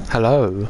Hello.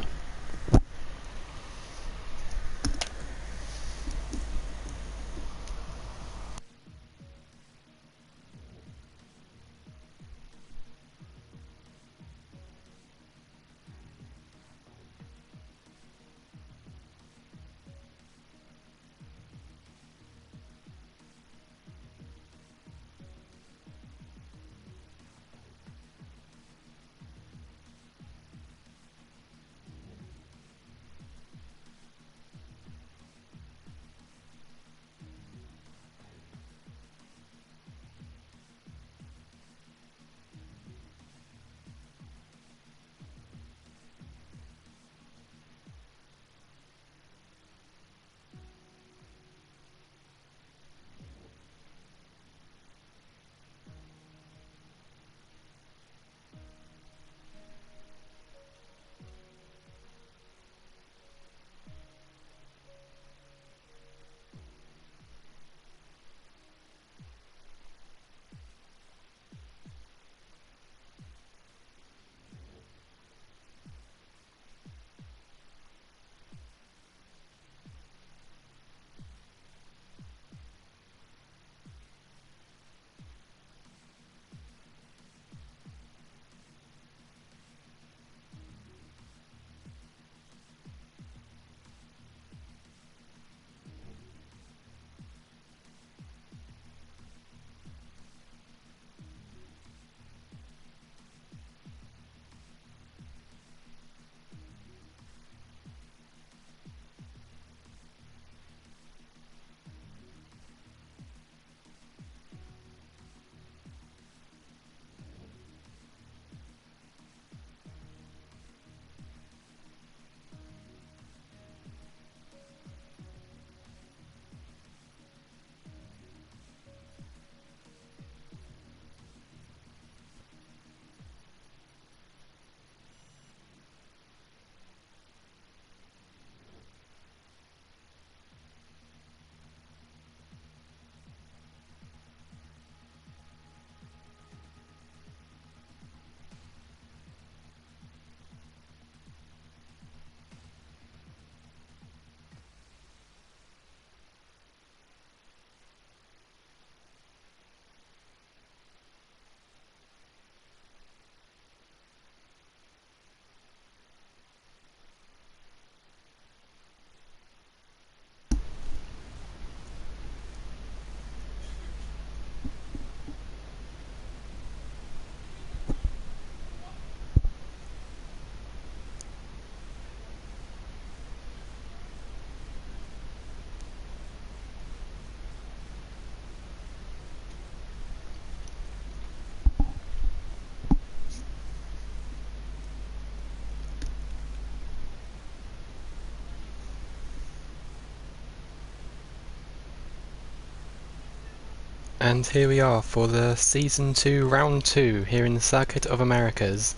And here we are for the Season 2, Round 2, here in the Circuit of Americas,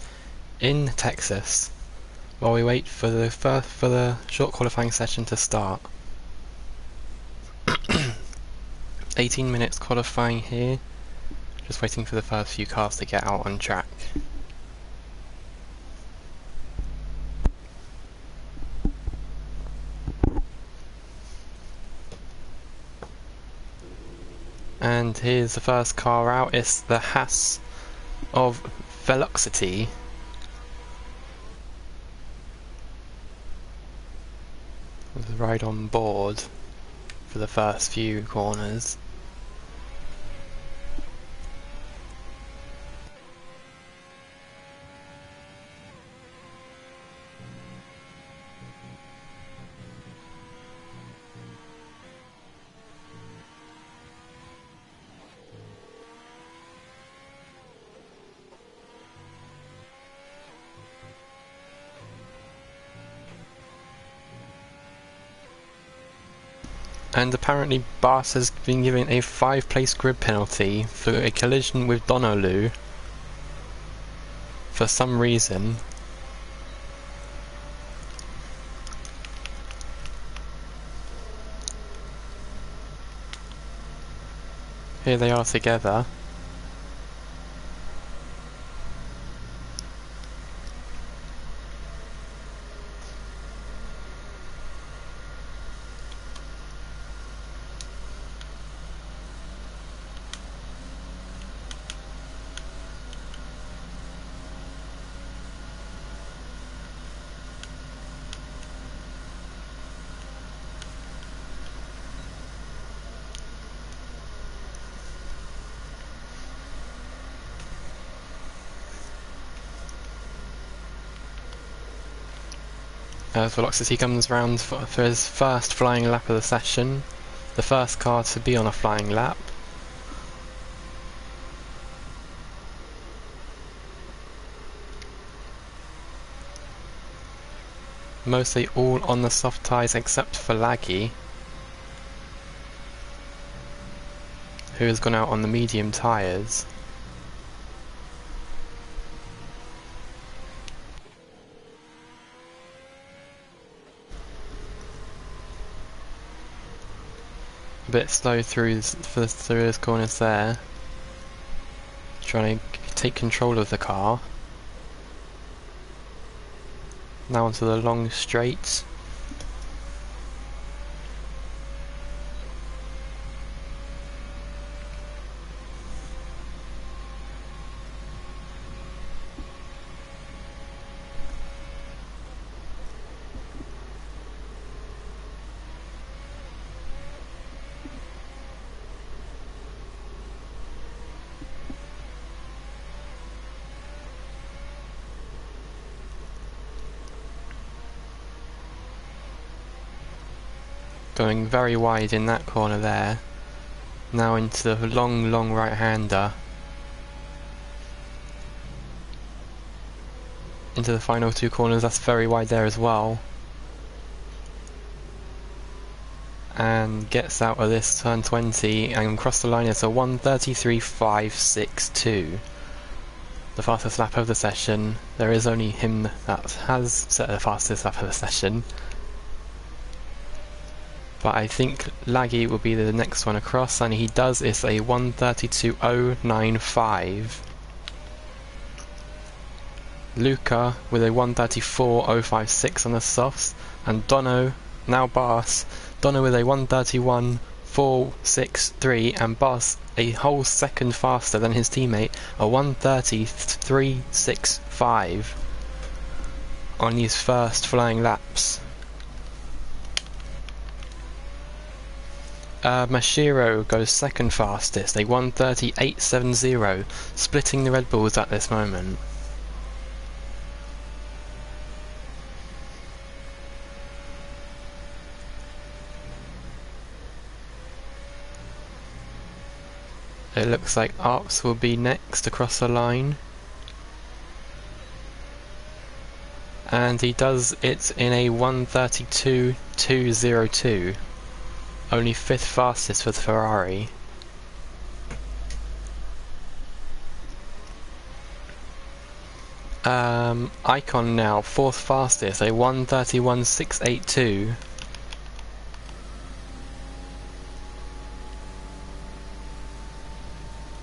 in Texas, while we wait for the short qualifying session to start. 18 minutes qualifying here, just waiting for the first few cars to get out on track. And here's the first car out, it's the Haas of Velocity. Right on board for the first few corners. And apparently Bas has been given a 5-place grid penalty for a collision with Donolu for some reason. Here they are together. As Velocity comes round for his first flying lap of the session, the first car to be on a flying lap. Mostly all on the soft tyres except for Laggy, who has gone out on the medium tyres. A bit slow through his corners there, trying to take control of the car. Now onto the long straight. Going very wide in that corner there. Now into the long right-hander. Into the final two corners, that's very wide there as well. And gets out of this turn 20 and across the line it's a 1:33.562. The fastest lap of the session. There is only him that has set the fastest lap of the session. But I think Laggy will be the next one across, and he does. It's a 1:32.095. Luca with a 1:34.056 on the softs, and Dono, now Boss, Dono with a 1:31.463, and Boss a whole second faster than his teammate, a 1:30.365 on his first flying laps. Mashiro goes second fastest, a 1:38.70, splitting the Red Bulls at this moment. It looks like Arps will be next across the line. And he does it in a 1:32.202. Only 5th fastest for the Ferrari. Icon now 4th fastest, a 1:31.682.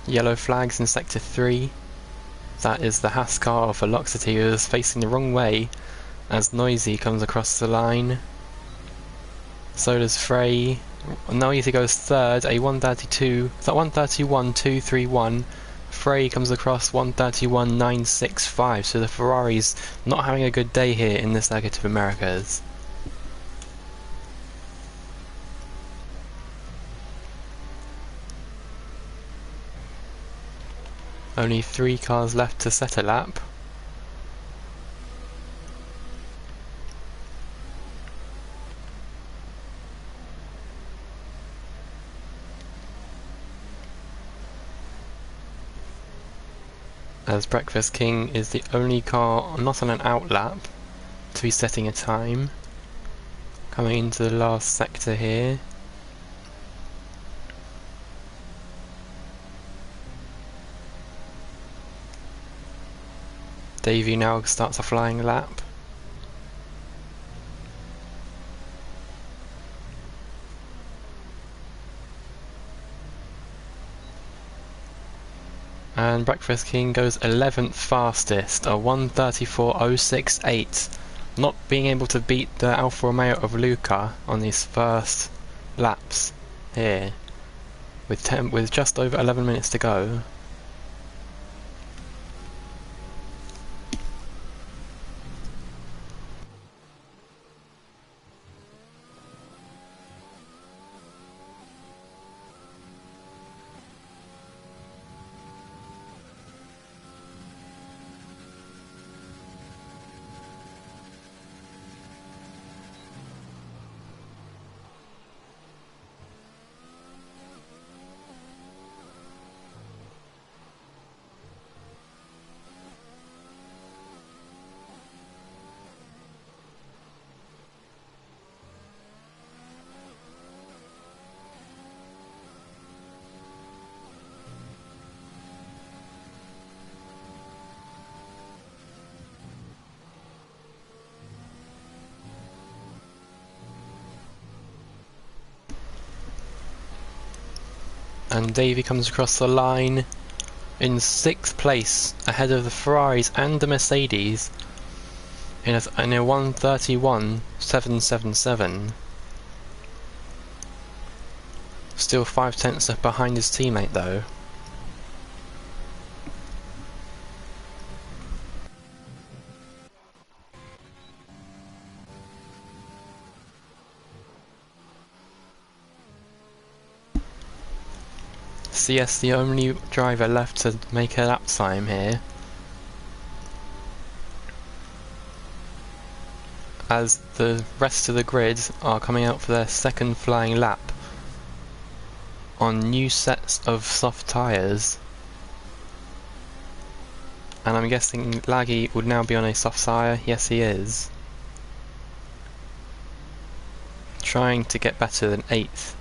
Yellow flags in sector 3. That is the Haas car of Velocity, who is facing the wrong way as Noisy comes across the line. So does Frey. Noisy goes third, a 1:31.231. Frey comes across 1:31.965, so the Ferrari's not having a good day here in the Circuit of Americas. Only 3 cars left to set a lap. As Breakfast King is the only car not on an out lap to be setting a time. Coming into the last sector here. Davey now starts a flying lap. And Breakfast King goes 11th fastest, a 1:34.068. Not being able to beat the Alfa Romeo of Luca on his first laps here, with just over 11 minutes to go. And Davey comes across the line in 6th place, ahead of the Ferraris and the Mercedes in a 1:31.777. Still 5/10 behind his teammate though. CS the only driver left to make a lap time here, as the rest of the grid are coming out for their second flying lap on new sets of soft tyres. And I'm guessing Laggy would now be on a soft tyre. Yes, he is. Trying to get better than 8th.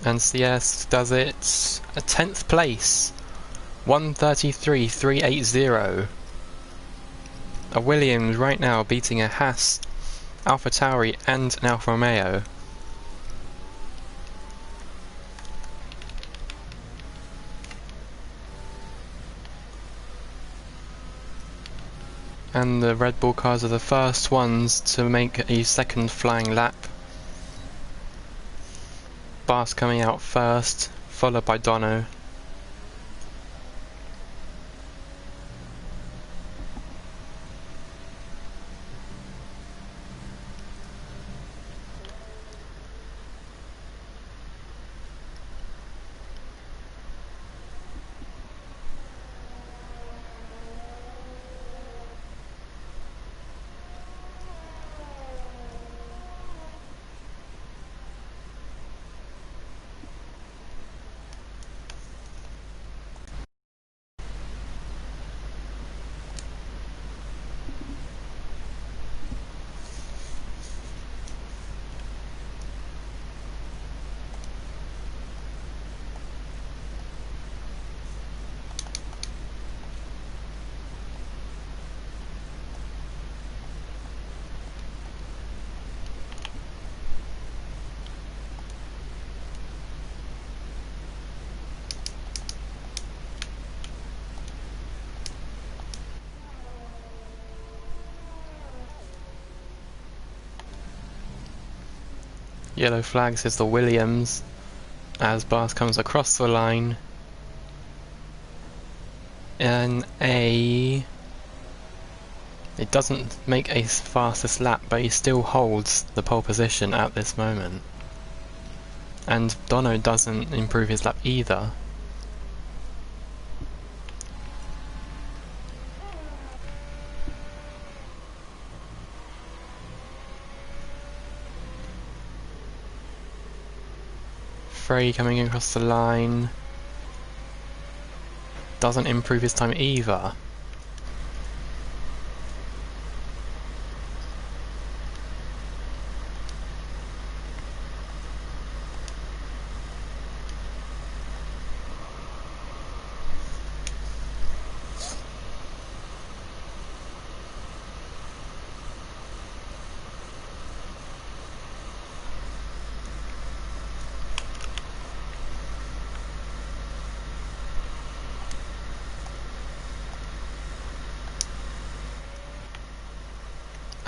And CS does it a 10th place, 1:33.380. A Williams right now beating a Haas, Alpha Tauri and an Alfa Romeo. And the Red Bull cars are the first ones to make a second flying lap. Bas coming out first, followed by Dono. Yellow flags is the Williams as Bas comes across the line in it doesn't make a fastest lap, but he still holds the pole position at this moment. And Dono doesn't improve his lap either. Frey coming across the line doesn't improve his time either.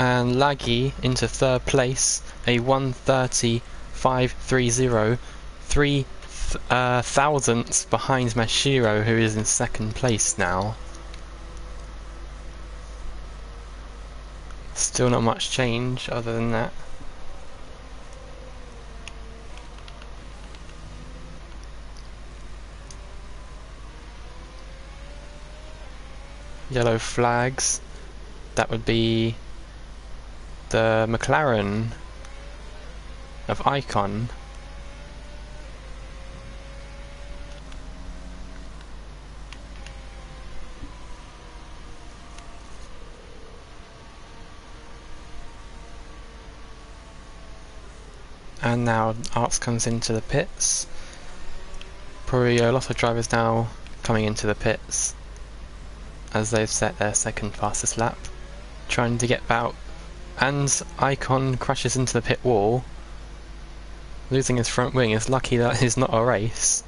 And Laggy into 3rd place, a 1:30.530, 3 thousandths behind Mashiro, who is in 2nd place now. Still not much change other than that. Yellow flags, that would be the McLaren of Icon. And now Arts comes into the pits. Probably a lot of drivers now coming into the pits as they've set their second fastest lap, trying to get out. And Icon crashes into the pit wall, losing his front wing. It's lucky that it's not a race.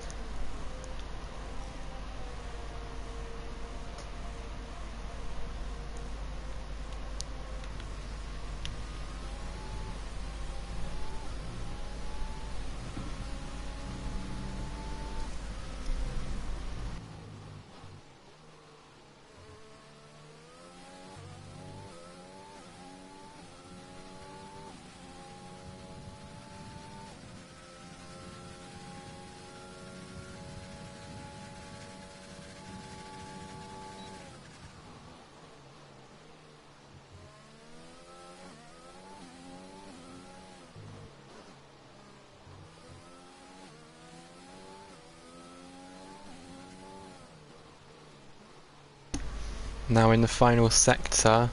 Now in the final sector,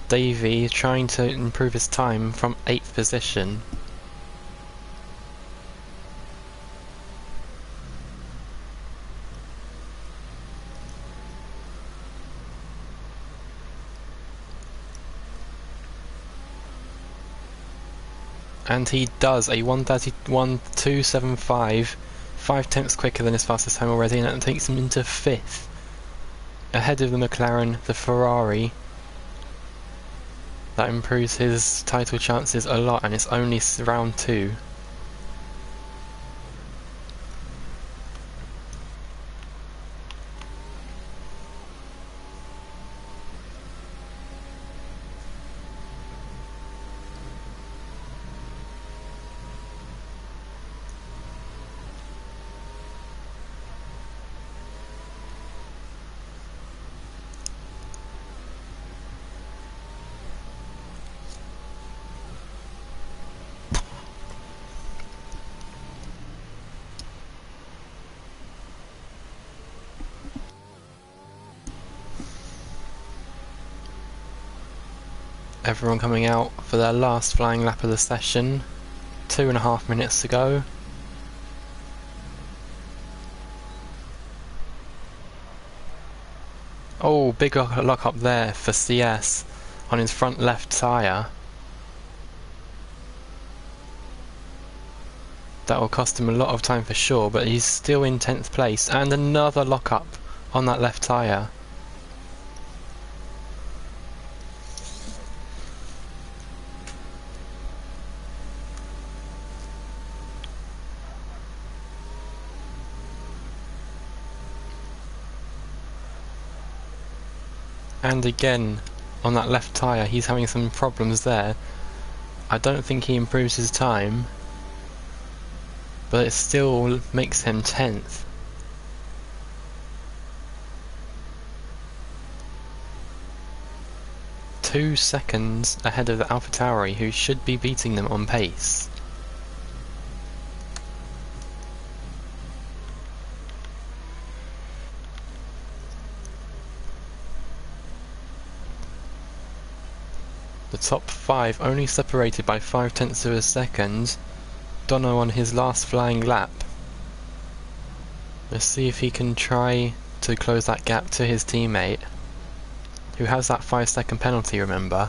Davey is trying to improve his time from 8th position. And he does a 1:31.275, 5 tenths quicker than his fastest time already, and that takes him into 5th. Ahead of the McLaren, the Ferrari. That improves his title chances a lot, and it's only round 2. Everyone coming out for their last flying lap of the session. 2.5 minutes to go. Oh, big lock up there for CS on his front left tyre. That will cost him a lot of time for sure, but he's still in 10th place. And another lock up on that left tyre. And again, on that left tyre, he's having some problems there. I don't think he improves his time, but it still makes him 10th. Two seconds ahead of the AlphaTauri, who should be beating them on pace. The top 5 only separated by 5 tenths of a second. Dono on his last flying lap. Let's see if he can try to close that gap to his teammate, who has that 5-second penalty, remember.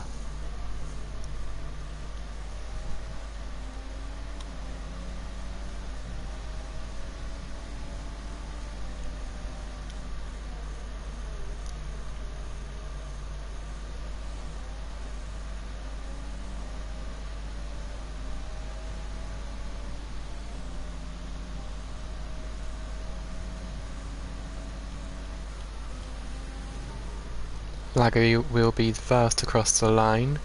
Laggy will be first across the line.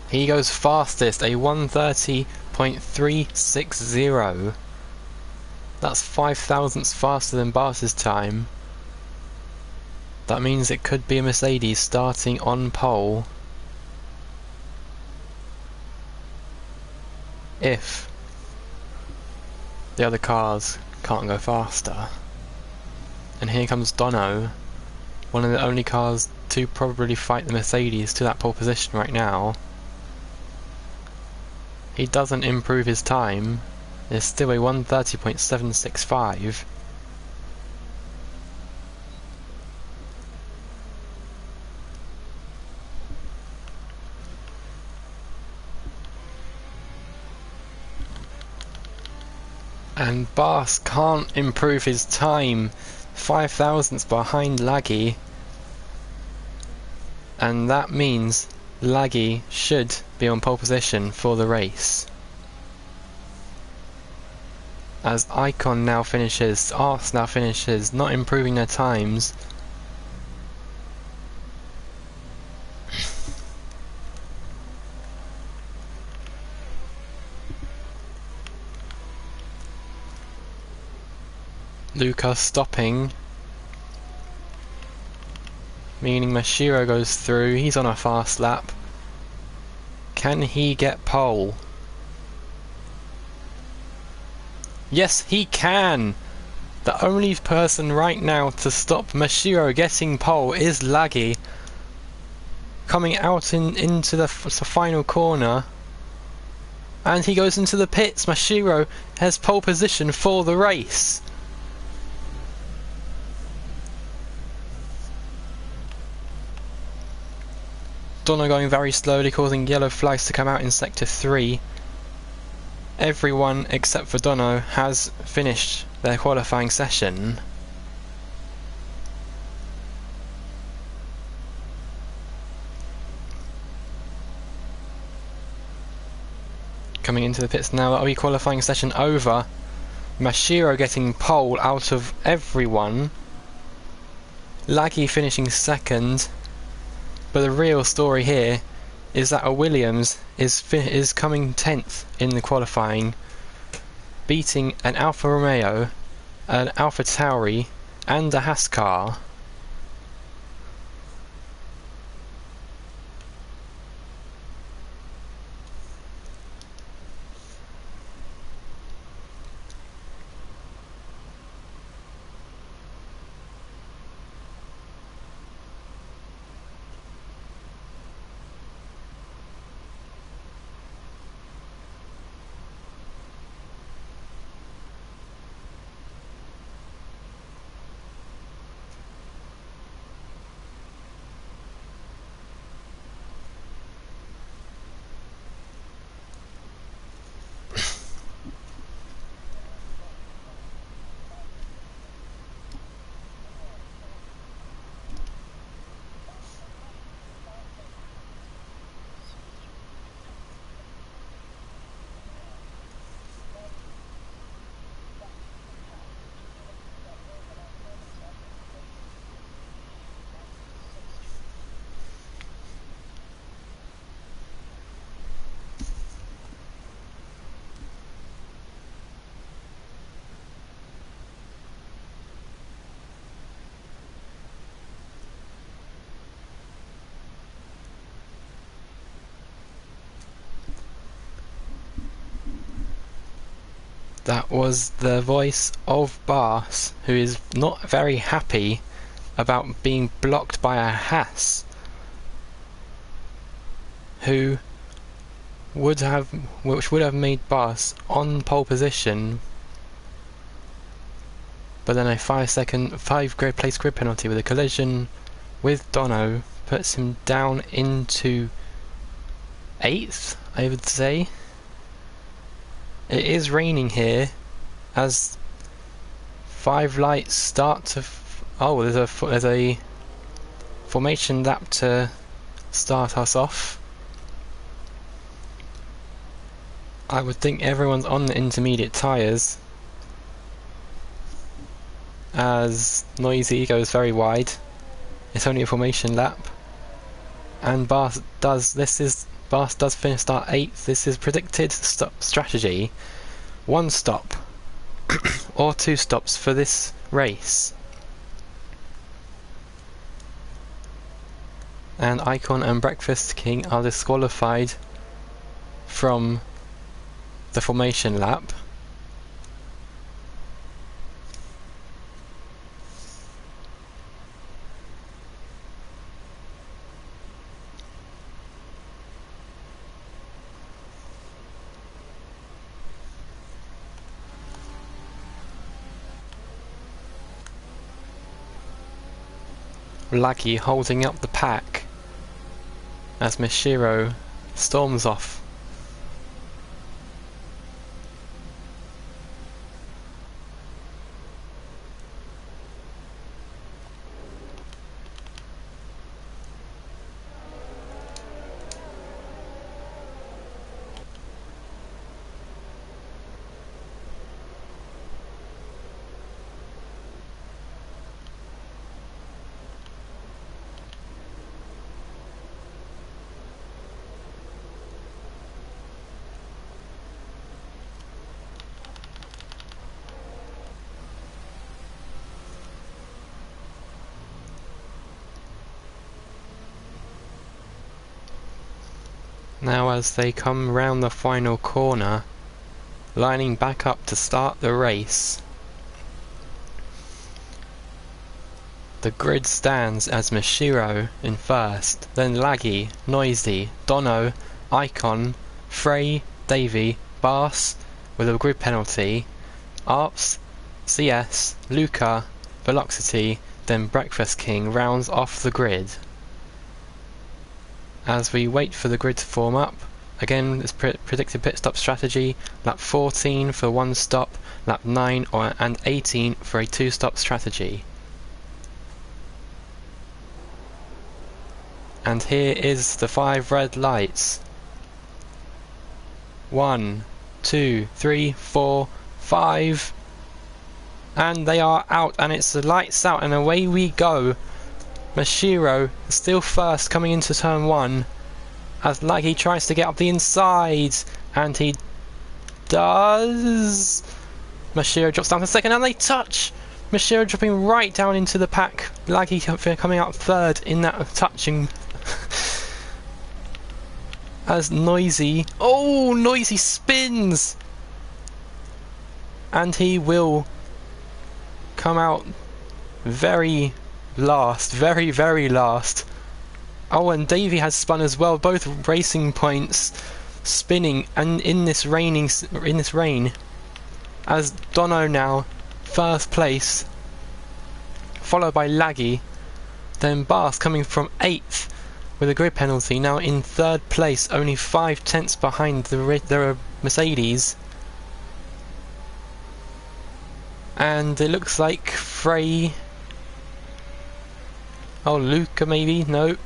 He goes fastest, a 1:30.360. That's 5 thousandths faster than Bart's time. That means it could be a Mercedes starting on pole if the other cars can't go faster. And here comes Dono, one of the only cars to probably fight the Mercedes to that pole position right now. he doesn't improve his time. There's still a 1:30.765. And Bas can't improve his time. 5 thousandths behind Laggy. And that means Laggy should be on pole position for the race. As Icon now finishes, Arts now finishes, not improving their times. Lucas stopping, meaning Mashiro goes through. He's on a fast lap. Can he get pole? Yes, he can! The only person right now to stop Mashiro getting pole is Laggy. Coming out into the final corner. And he goes into the pits. Mashiro has pole position for the race. Dono going very slowly, causing yellow flags to come out in Sector 3. Everyone except for Dono has finished their qualifying session. Coming into the pits now, that'll be qualifying session over. Mashiro getting pole out of everyone. Laggy finishing second. But the real story here is that a Williams is coming 10th in the qualifying, beating an Alfa Romeo, an Alfa Tauri, and a Haas car. That was the voice of Bas, who is not very happy about being blocked by a Haas, which would have made Bas on pole position, but then a 5 place grid penalty with a collision with Dono puts him down into 8th, I would say. It is raining here, as 5 lights start to. There's a formation lap to start us off. I would think everyone's on the intermediate tyres, as Noisy goes very wide. It's only a formation lap, and Bas does finish start 8th. This is predicted stop strategy. 1 stop or 2 stops for this race. And Icon and Breakfast King are disqualified from the formation lap. Laggy holding up the pack as Mishiro storms off. Now as they come round the final corner, lining back up to start the race, the grid stands as Mishiro in first, then Laggy, Noisy, Dono, Icon, Frey, Davey, Bars with a grid penalty, Arps, CS, Luca, Velocity, then Breakfast King rounds off the grid. As we wait for the grid to form up, again this predicted pit stop strategy, lap 14 for one stop, lap 9 and 18 for a two-stop strategy. And here is the 5 red lights. 1, 2, 3, 4, 5, and they are out, and it's the lights out, and away we go. Mishiro still first coming into turn 1 as Laggy tries to get up the inside, and he does. Mishiro drops down to second and they touch. Mishiro dropping right down into the pack. Laggy coming out third in that touching. As Noisy, oh, Noisy spins, and he will come out very last, very last. Oh, and Davey has spun as well, both racing points spinning, and in this rain, as Dono now first place, followed by Laggy, then Bars coming from 8th with a grid penalty, now in 3rd place, only 5 tenths behind the Mercedes. And it looks like Frey, oh, Luca maybe, no.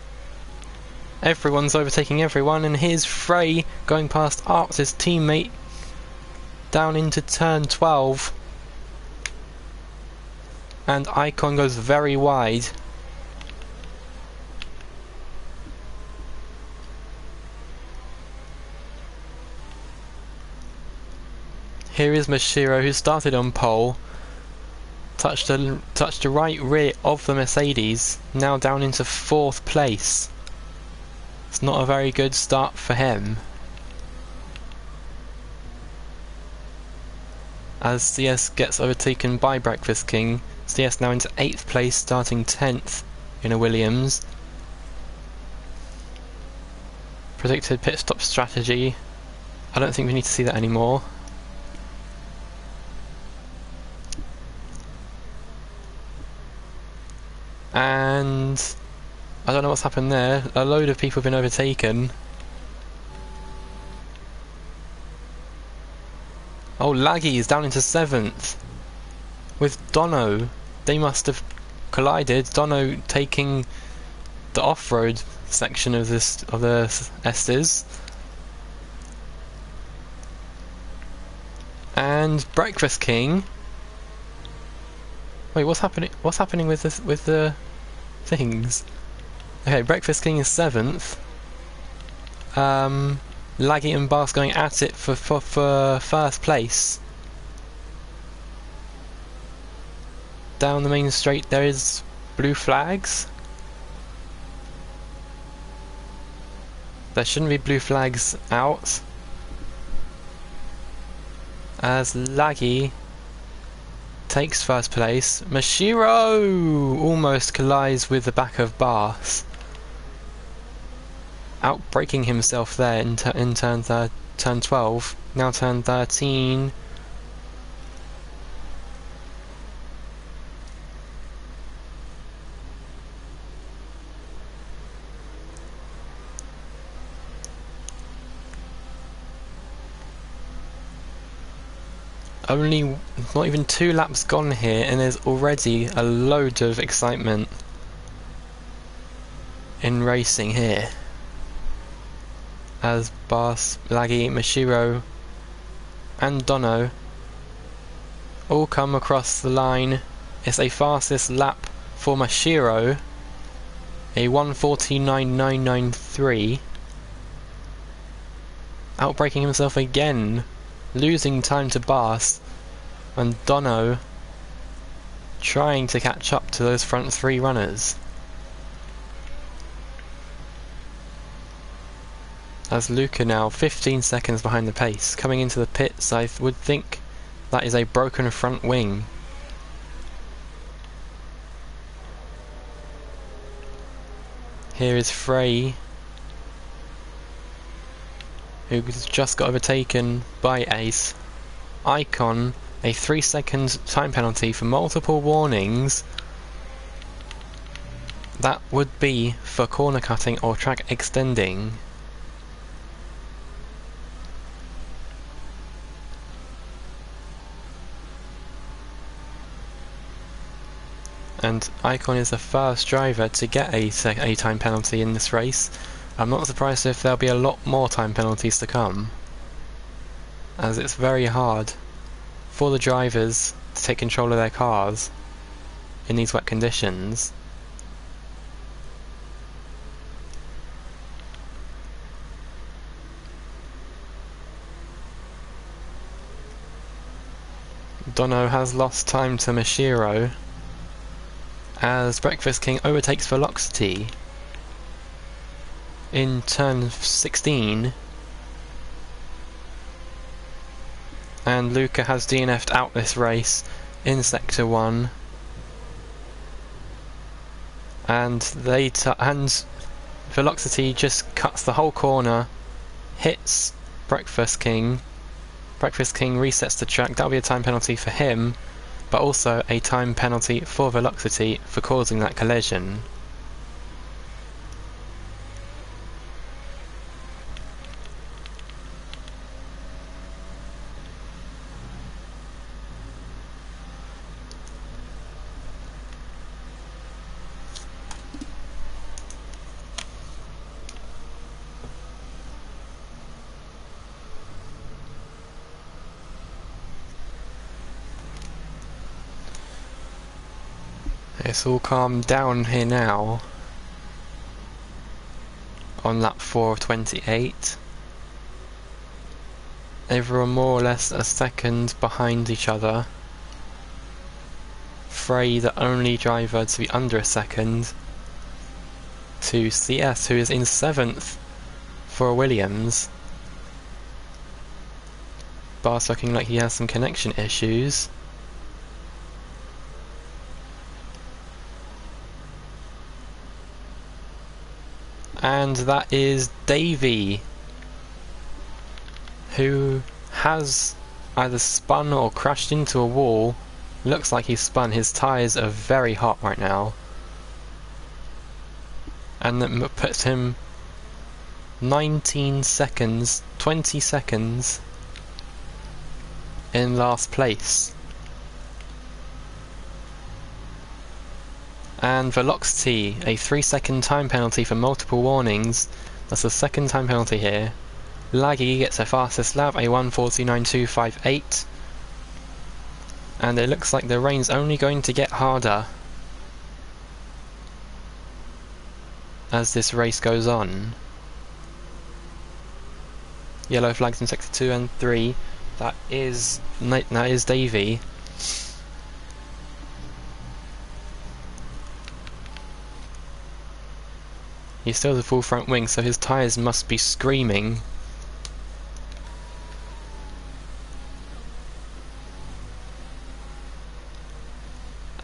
Everyone's overtaking everyone, and here's Frey going past Arps, his teammate, down into turn 12. And Icon goes very wide. Here is Mishiro, who started on pole, touched the right rear of the Mercedes, now down into 4th place. It's not a very good start for him. As CS gets overtaken by Breakfast King, CS now into 8th place, starting 10th in a Williams. Predicted pit stop strategy. I don't think we need to see that anymore. And I don't know what's happened there. A load of people have been overtaken. Oh, Laggy is down into 7th with Dono. They must have collided. Dono taking the off-road section of the Estes. And Breakfast King. Wait, what's happening? What's happening with this? With the things? Okay, Breakfast King is 7th. Laggy and Bars going at it for first place. Down the main straight there is blue flags. There shouldn't be blue flags out. As Laggy takes first place. Mishiro almost collides with the back of Bars, outbraking himself there in turn 12. Now turn 13. Only not even 2 laps gone here, and there's already a load of excitement in racing here. As Bas, Laggy, Mashiro and Dono all come across the line. It's a fastest lap for Mashiro, a 1:49.993, outbraking himself again, losing time to Bas, and Dono trying to catch up to those front 3 runners. As Luca now 15 seconds behind the pace, coming into the pits. I would think that is a broken front wing. Here is Frey, who's just got overtaken by Ace. Icon, a 3-second time penalty for multiple warnings. That would be for corner cutting or track extending. And Icon is the first driver to get a time penalty in this race. I'm not surprised if there'll be a lot more time penalties to come, as it's very hard for the drivers to take control of their cars in these wet conditions. Dono has lost time to Mashiro as Breakfast King overtakes Velocity in turn 16, and Luca has DNF'd out this race in Sector 1, and Velocity just cuts the whole corner, hits Breakfast King. Breakfast King resets the track. That'll be a time penalty for him, but also a time penalty for Velocity for causing that collision. It's all calmed down here now on lap 4 of 28. Everyone more or less a second behind each other. Frey, the only driver to be under a second, to CS, who is in 7th for Williams. Bas looking like he has some connection issues. And that is Davey, who has either spun or crashed into a wall. Looks like he's spun. His tyres are very hot right now, and that puts him 19 seconds, 20 seconds in last place. And Velocity, a 3-second time penalty for multiple warnings. That's the second time penalty here. Laggy gets a fastest lap, a 1:49.258. And it looks like the rain's only going to get harder as this race goes on. Yellow flags in sector 2 and 3. That is Davey. He still has a full front wing, so his tyres must be screaming.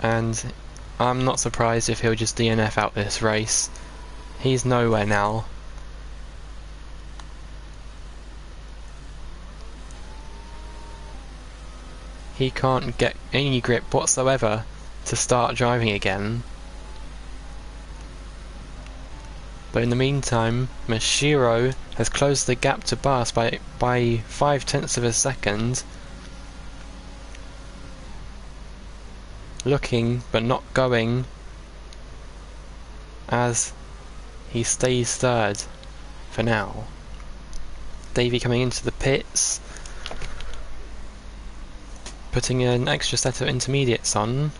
And I'm not surprised if he'll just DNF out this race. He's nowhere now. He can't get any grip whatsoever to start driving again. But in the meantime, Mashiro has closed the gap to Bas by 0.5 of a second. looking but not going, as he stays third for now. Davey coming into the pits, putting an extra set of intermediates on.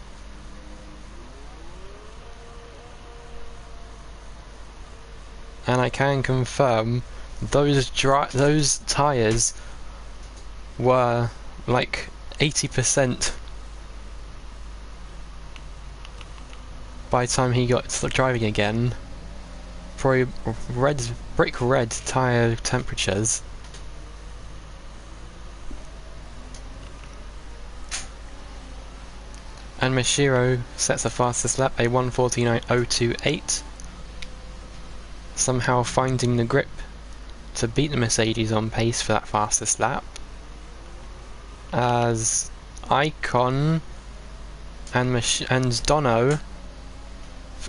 And I can confirm those tyres were like 80% by the time he got driving again. Probably brick red tyre temperatures. And Mashiro sets the fastest lap, a 1:49.028. Somehow finding the grip to beat the Mercedes on pace for that fastest lap. As Icon and Dono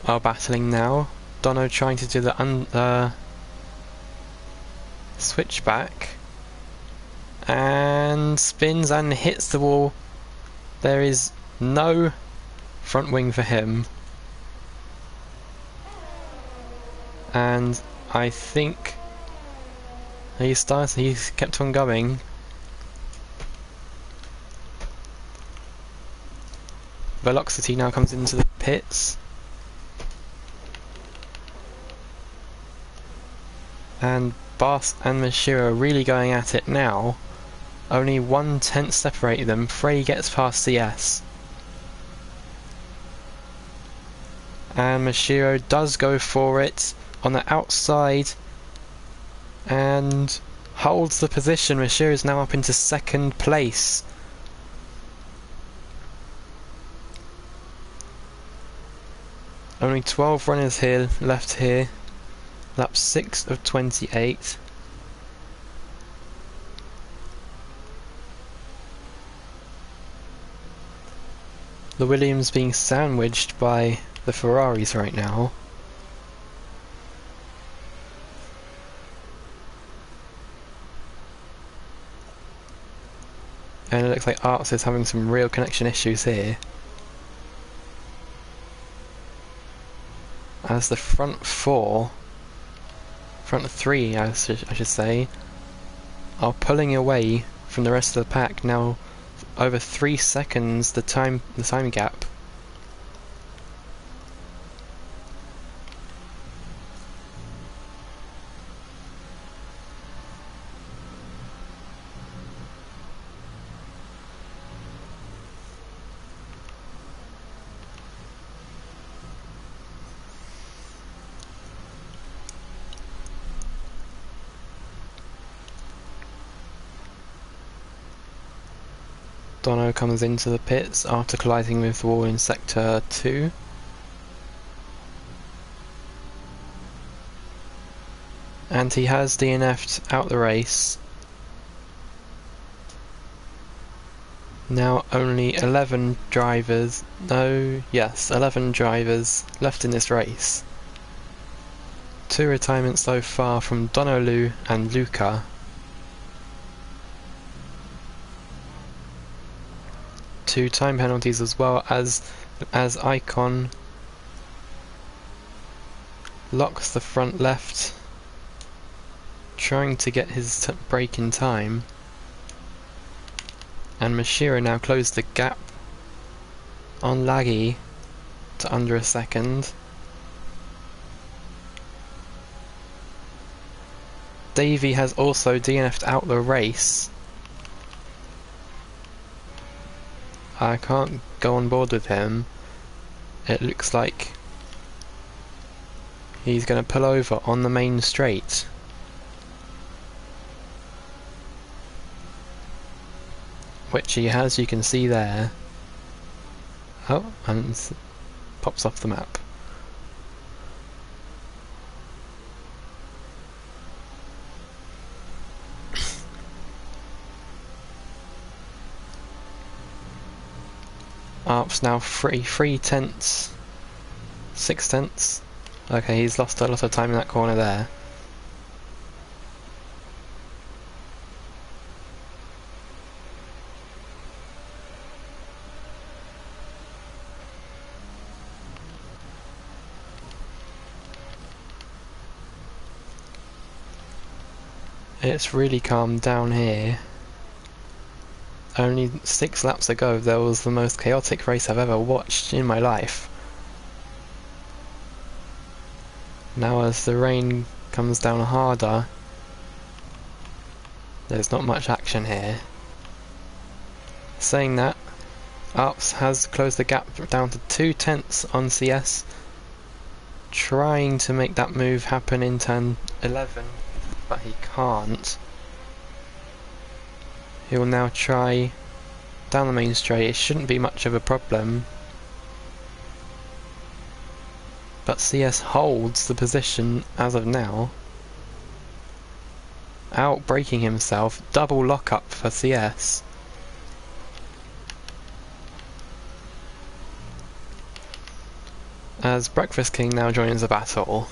are battling now. Dono trying to do the switchback and spins and hits the wall. There is no front wing for him, and I think he's kept on going. Velocity now comes into the pits, and Bas and Mashiro really going at it now. Only 1/10 separating them. Frey gets past CS. And Mashiro does go for it on the outside and holds the position. Mashiro is now up into second place. Only 12 runners left here. Lap 6 of 28. The Williams being sandwiched by the Ferraris right now. And it looks like Arts is having some real connection issues here. As the front three I should say, are pulling away from the rest of the pack now. Over 3 seconds the time gap. Dono comes into the pits after colliding with the wall in sector 2. And he has DNF'd out the race. Now only 11 drivers left in this race. 2 retirements so far from Donolu and Luca. 2 time penalties as well, as Icon locks the front left, trying to get his break in time. And Mashiro now closed the gap on Laggy to under a second. Davey has also DNF'd out the race. I can't go on board with him. It looks like he's going to pull over on the main straight. Which he has, you can see there. Oh, and pops off the map. Arp's now 3 tenths, 6 tenths. Okay, he's lost a lot of time in that corner there. it's really calmed down here. Only 6 laps ago there was the most chaotic race I've ever watched in my life. Now as the rain comes down harder, there's not much action here. Saying that, Arps has closed the gap down to 2/10 on CS, trying to make that move happen in turn 11, but he can't. He will now try down the main straight. It shouldn't be much of a problem, but CS holds the position as of now, out-braking himself. Double lock-up for CS. As Breakfast King now joins the battle.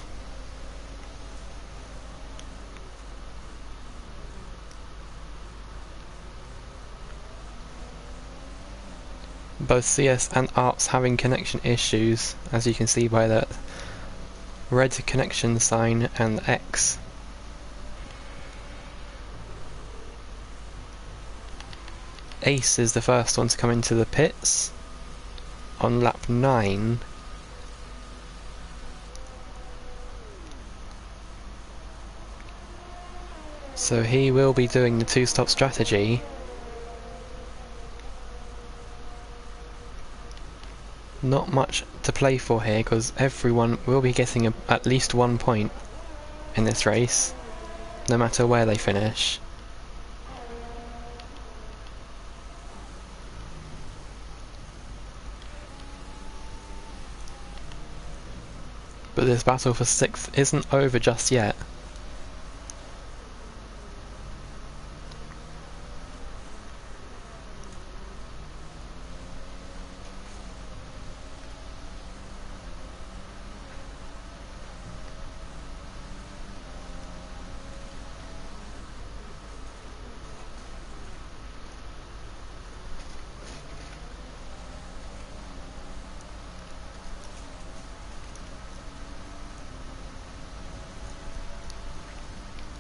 Both CS and Arps having connection issues, as you can see by that red connection sign and X. Ace is the first one to come into the pits on lap 9. So he will be doing the 2-stop strategy. Not much to play for here, because everyone will be getting at least 1 point in this race, no matter where they finish. But this battle for 6th isn't over just yet.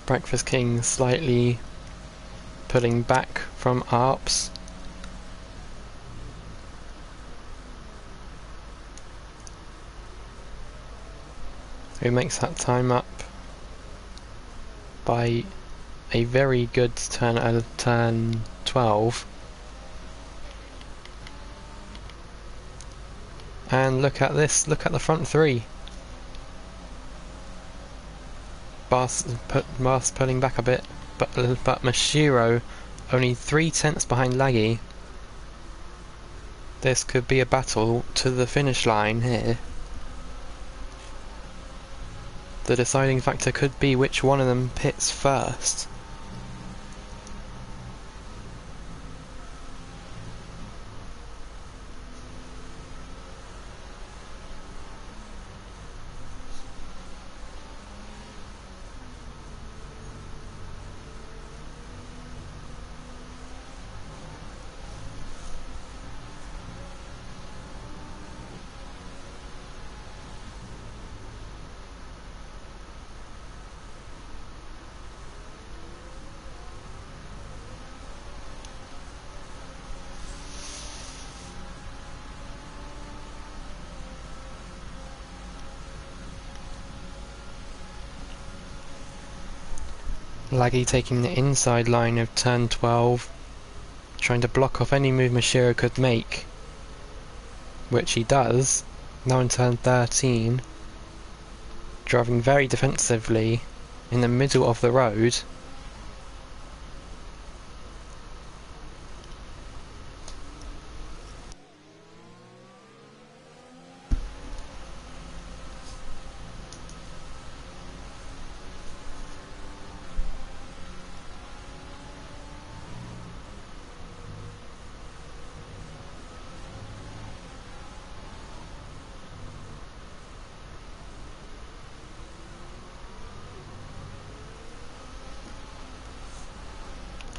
Breakfast King slightly pulling back from Arps. Who makes that time up by a very good turn out of turn 12. And look at this, look at the front 3. Bas pulling back a bit, but Mashiro only 3/10 behind Laggy. This could be a battle to the finish line here. The deciding factor could be which one of them pits first. Laggy taking the inside line of turn 12, trying to block off any move Mashiro could make, which he does, now in turn 13, driving very defensively in the middle of the road.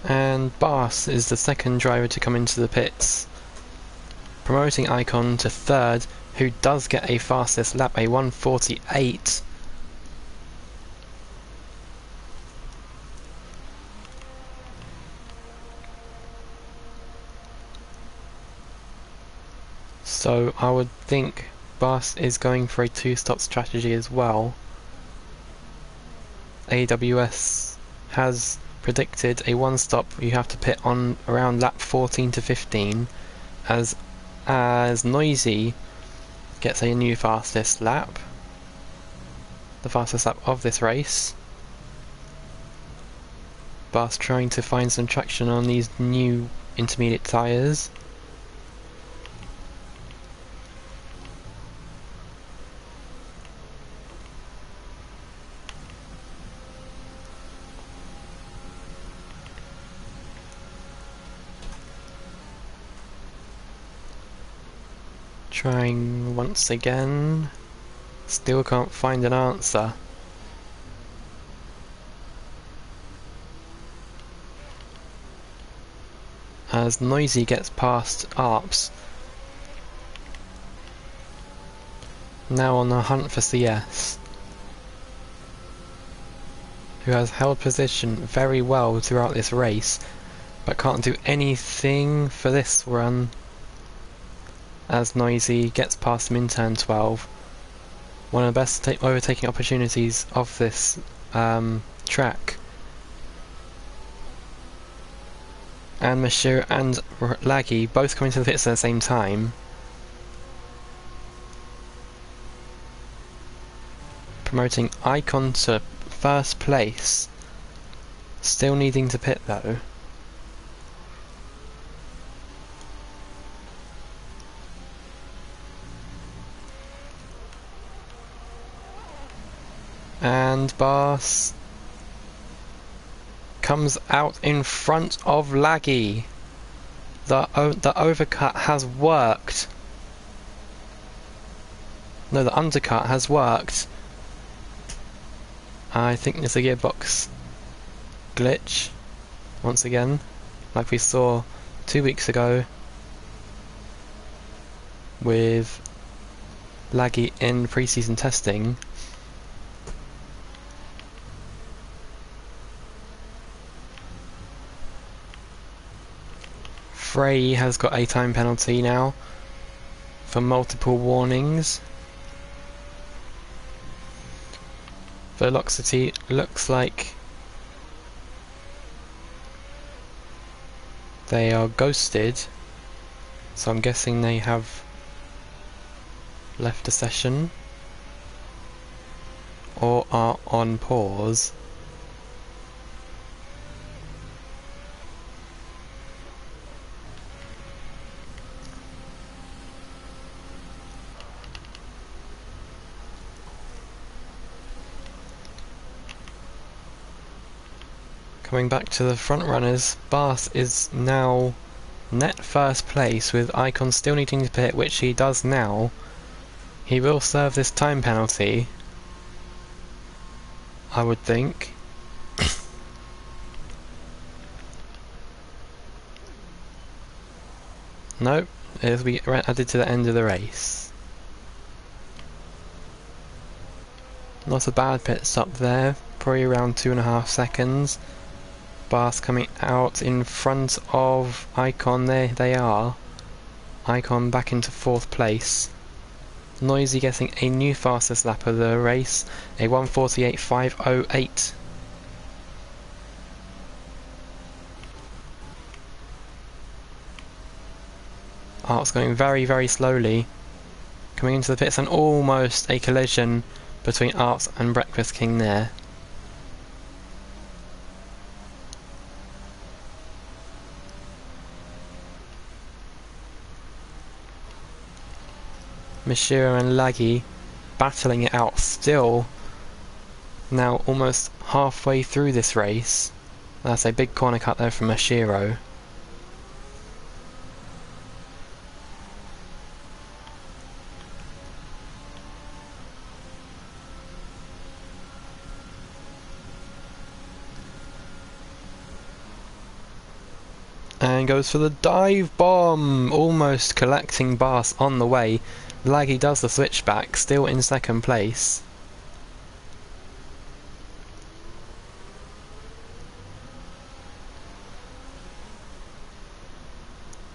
And Bas is the second driver to come into the pits, promoting Icon to 3rd, who does get a fastest lap, a 1:48. So I would think Bas is going for a 2-stop strategy as well. AWS has predicted a 1-stop you have to pit on around lap 14 to 15 as Noisy gets a new fastest lap, the fastest lap of this race. Bas trying to find some traction on these new intermediate tyres. Trying once again, still can't find an answer. As Noisy gets past Arps, now on the hunt for CS, who has held position very well throughout this race, but can't do anything for this run. As Noisy gets past him in turn 12. One of the best overtaking opportunities of this track. And Monsieur and Laggy both coming to the pits at the same time. Promoting Icon to first place. Still needing to pit though. And Bas comes out in front of Laggy. The overcut has worked. No, the undercut has worked. I think there's a gearbox glitch once again, like we saw 2 weeks ago with Laggy in pre-season testing. Frey has got a time penalty now for multiple warnings. Velocity looks like they are ghosted, so I'm guessing they have left a session or are on pause. Coming back to the front runners, Bas is now net first place with Icon still needing to pit, which he does now. He will serve this time penalty, I would think. Nope, it'll be added to the end of the race. Not a bad pit stop there, probably around 2.5 seconds. Bas coming out in front of Icon, there they are. Icon back into 4th place. Noisy getting a new fastest lap of the race, a 1:48.508. Art's going very, very slowly. Coming into the pits and almost a collision between Arts and Breakfast King there. Monsieur and Laggy battling it out still, now almost halfway through this race. That's a big corner cut there from Mashiro. And goes for the dive bomb, almost collecting Bas on the way. Laggy does the switchback, still in 2nd place.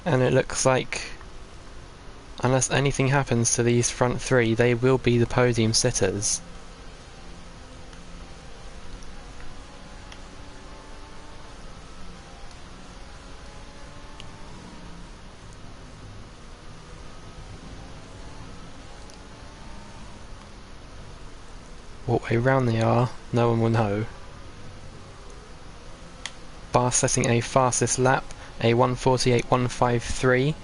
And it looks like Unless anything happens to these front three, they will be the podium sitters. What way round they are, no one will know. Bar setting a fastest lap, a 1:48.153.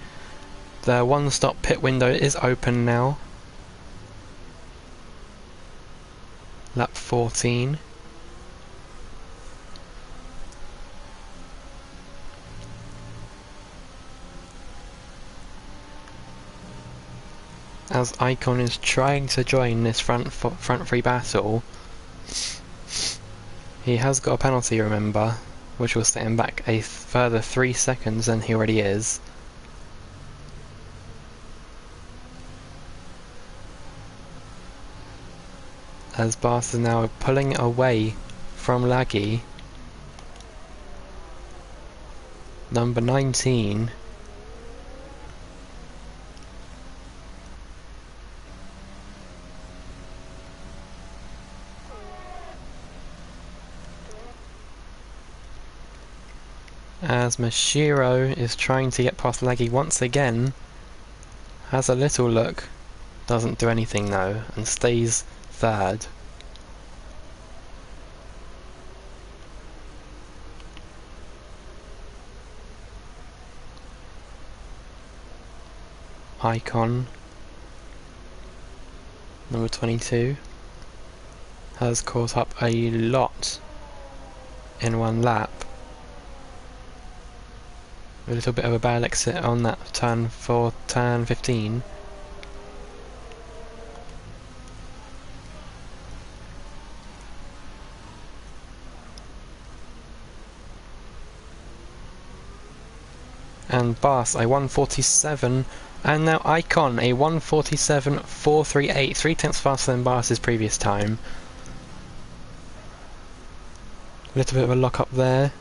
The one-stop pit window is open now. Lap 14. As Icon is trying to join this front three battle, he has got a penalty, remember, which will set him back a further 3 seconds than he already is. As Bart is now pulling away from Laggy. Number 19. As Mashiro is trying to get past Laggy once again, has a little look, doesn't do anything though, and stays third. Icon, number 22, has caught up a lot in one lap. A little bit of a bad exit on that turn 15. And Bars a 1:47, and now Icon a 1:47.438, 3/10 faster than Bars' previous time. A little bit of a lock up there.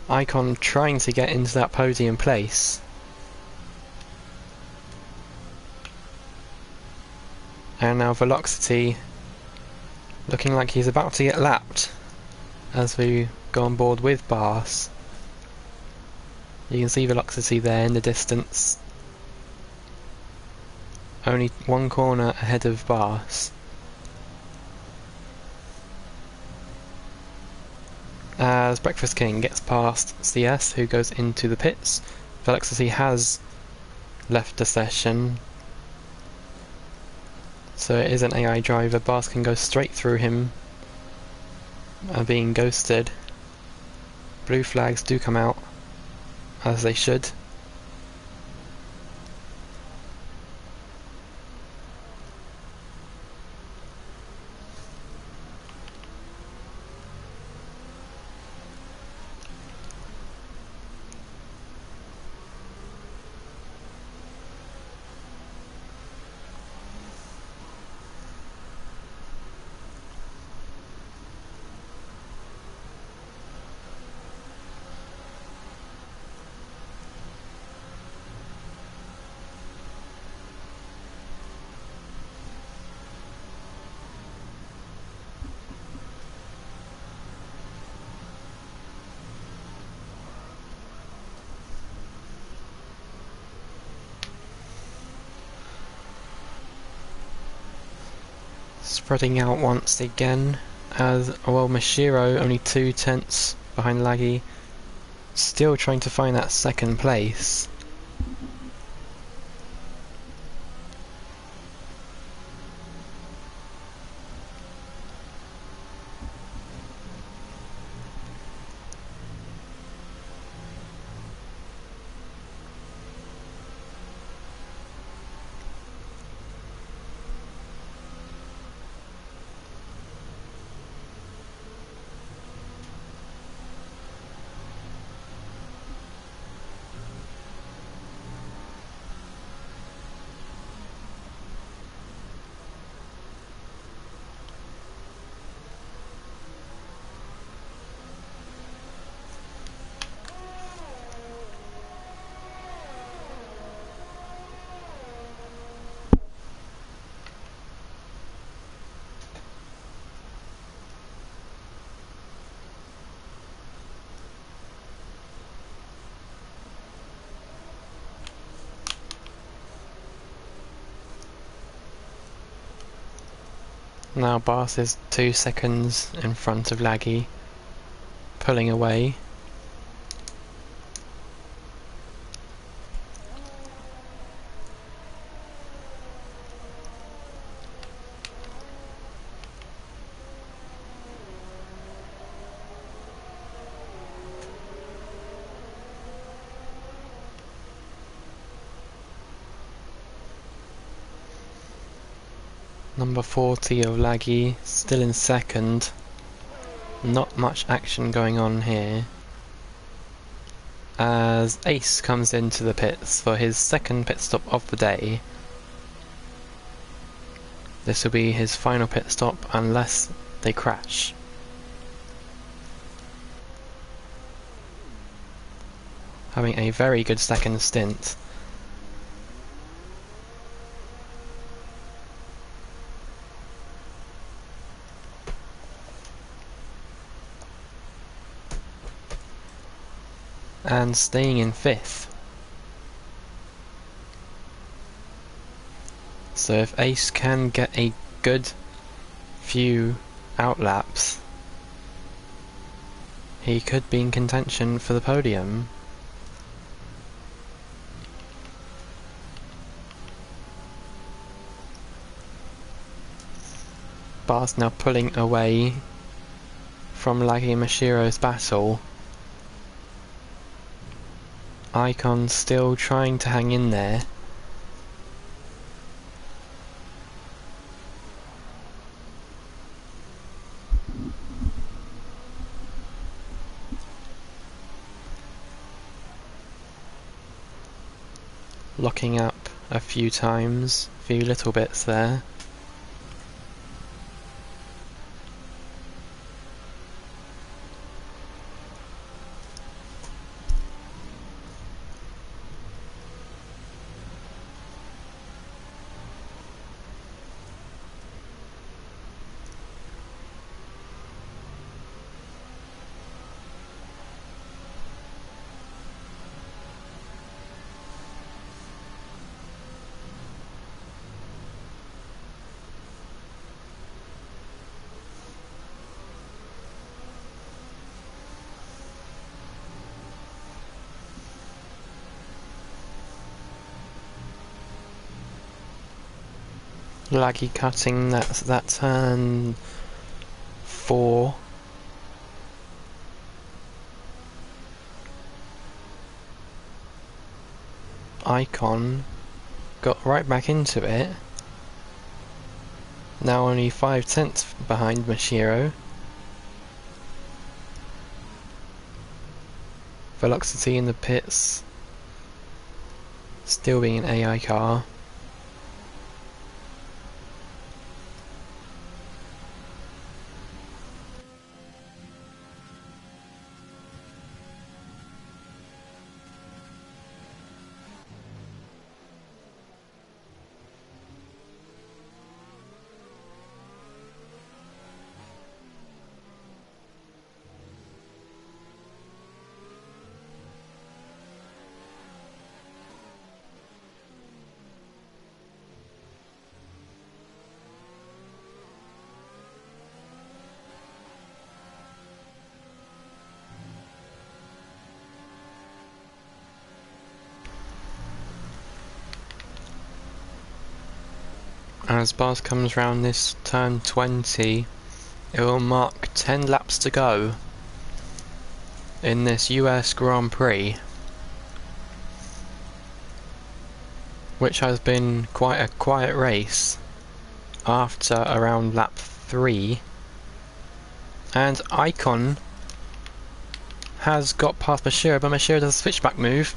Icon trying to get into that podium place. And now Velocity looking like he's about to get lapped as we go on board with Bars. You can see Velocity there in the distance. Only one corner ahead of Bars. As Breakfast King gets past CS, who goes into the pits, Velocity has left the session, so it is an AI driver. Bars can go straight through him, being ghosted. Blue flags do come out, as they should. Spreading out once again, as well Mashiro only 2/10 behind Laggy, still trying to find that second place. Now Bart is 2 seconds in front of Laggy, pulling away. Number 40 of Laggy still in second. Not much action going on here, as Ace comes into the pits for his second pit stop of the day. This will be his final pit stop unless they crash. Having a very good second stint. And staying in 5th. So if Ace can get a good few outlaps, he could be in contention for the podium. Bart's now pulling away from Laggy and Mashiro's battle. Icon still trying to hang in there. Locking up a few times, a few little bits there. Laggy cutting that turn 4. Icon got right back into it. Now only 5/10 behind Mashiro. Velocity in the pits, still being an AI car. As Bart comes round this turn 20, it will mark 10 laps to go in this US Grand Prix, which has been quite a quiet race after around lap 3, and Icon has got past Mashiro, but Mashiro does a switchback move,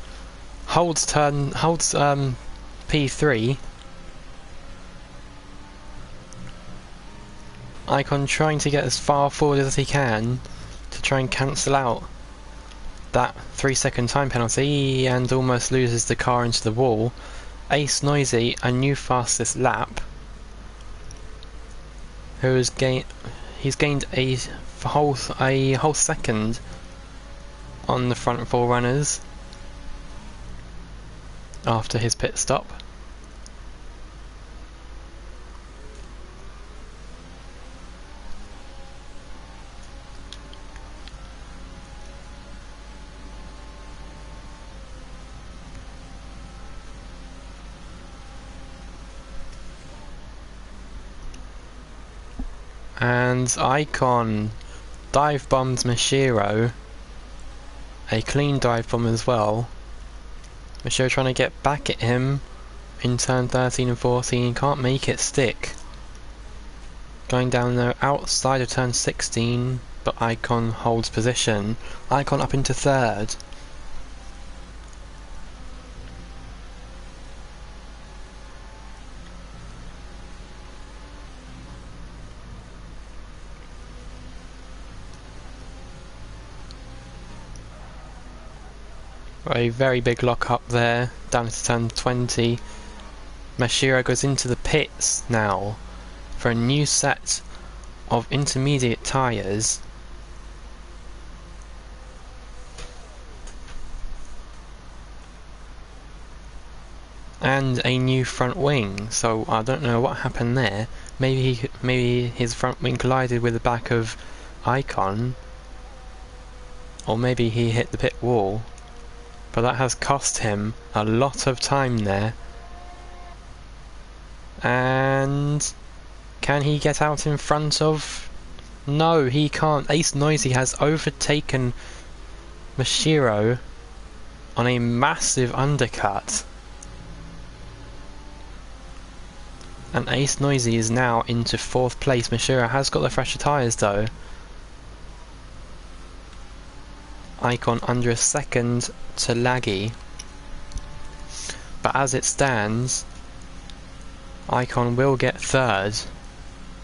holds P3. Icon trying to get as far forward as he can to try and cancel out that 3-second time penalty, and almost loses the car into the wall. Ace Noisy, a new fastest lap, he's gained a whole second on the front 4 runners after his pit stop. And Icon dive bombed Mashiro. A clean dive bomb as well. Mashiro trying to get back at him in turn 13 and 14. Can't make it stick. Going down there outside of turn 16, but Icon holds position. Icon up into third. A very big lock up there, down to turn 20. Mashiro goes into the pits now for a new set of intermediate tyres. And a new front wing, so I don't know what happened there. Maybe his front wing collided with the back of Icon, or maybe he hit the pit wall. But that has cost him a lot of time there. And can he get out in front of... No, he can't. Ace Noisy has overtaken Mashiro on a massive undercut. And Ace Noisy is now into 4th place. Mashiro has got the fresher tyres though. Icon under a second to Laggy. But as it stands, Icon will get 3rd,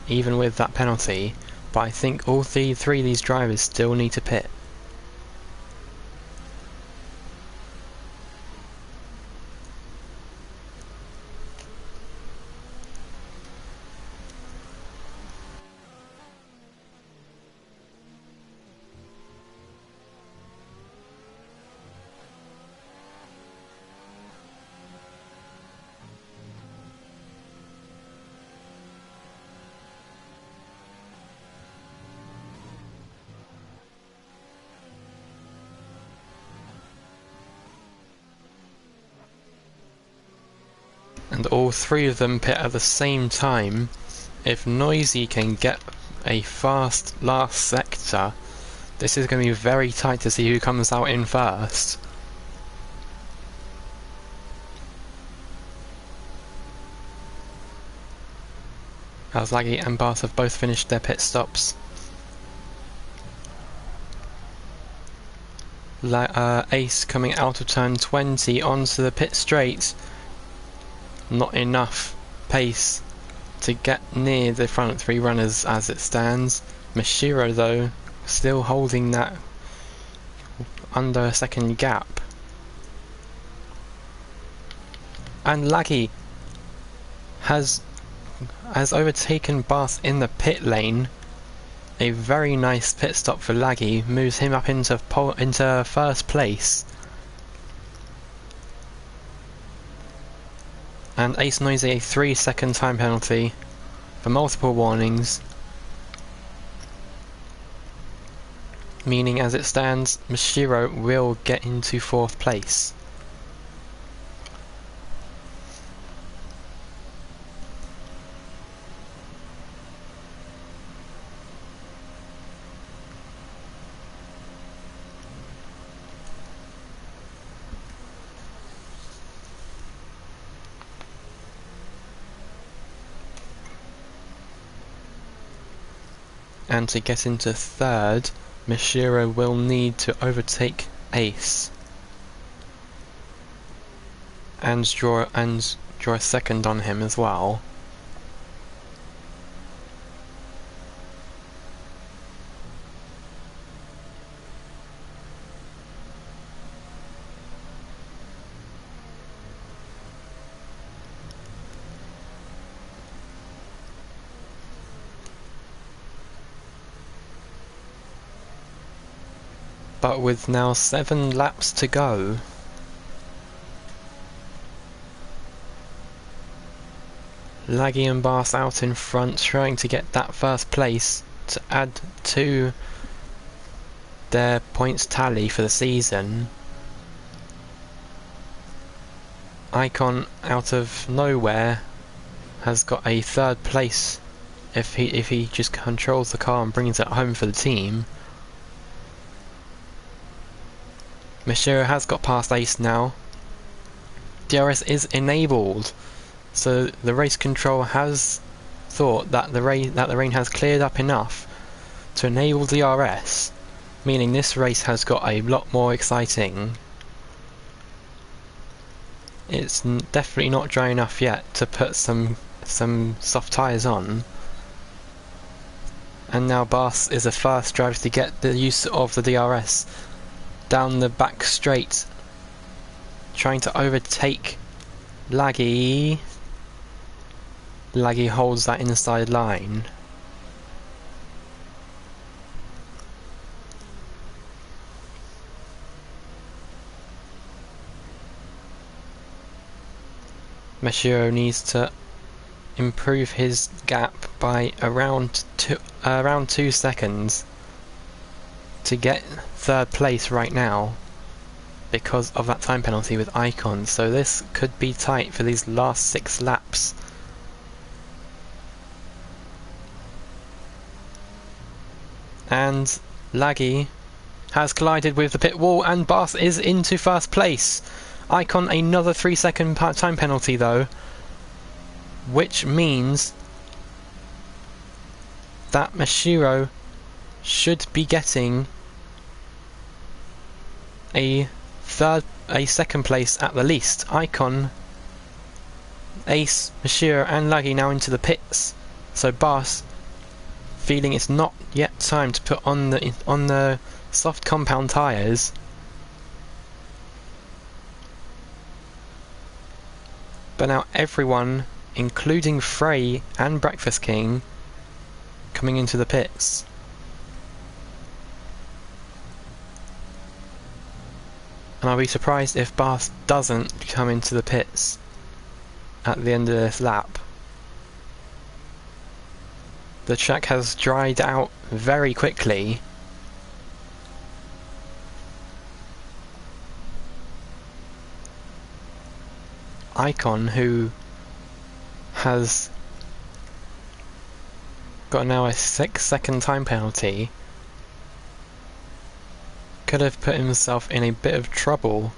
even with that penalty. But I think all three of these drivers still need to pit. And all 3 of them pit at the same time. If Noisy can get a fast last sector, this is going to be very tight to see who comes out in first. As Laggy and Bart have both finished their pit stops. Ace coming out of turn 20 onto the pit straight. Not enough pace to get near the front 3 runners as it stands. Mashiro though still holding that under a second gap. And Laggy has overtaken Bath in the pit lane. A very nice pit stop for Laggy, moves him up into 1st place. And Ace Noisy a 3-second time penalty for multiple warnings. Meaning as it stands, Mashiro will get into 4th place. And to get into 3rd, Mashiro will need to overtake Ace and draw a 2nd on him as well. But with now 7 laps to go, Laggy and Bath out in front, trying to get that 1st place to add to their points tally for the season. Icon out of nowhere has got a 3rd place if he just controls the car and brings it home for the team. Mashiro has got past Ace now. DRS is enabled, so the race control has thought that the rain has cleared up enough to enable DRS, meaning this race has got a lot more exciting. It's definitely not dry enough yet to put some soft tyres on. And now Bas is the first driver to get the use of the DRS down the back straight, trying to overtake Laggy. Laggy holds that inside line. Mashiro needs to improve his gap by around 2 seconds to get third place right now because of that time penalty with Icon, so this could be tight for these last 6 laps. And Laggy has collided with the pit wall and Bas is into first place. Icon another 3-second time penalty though, which means that Mashiro should be getting a second place at the least. Icon, Ace, Mashiro and Laggy now into the pits, so Bas feeling it's not yet time to put on the soft compound tyres. But now everyone, including Frey and Breakfast King, coming into the pits. And I'll be surprised if Bas doesn't come into the pits at the end of this lap. The track has dried out very quickly. Icon, who has got now a 6-second time penalty, could have put himself in a bit of trouble,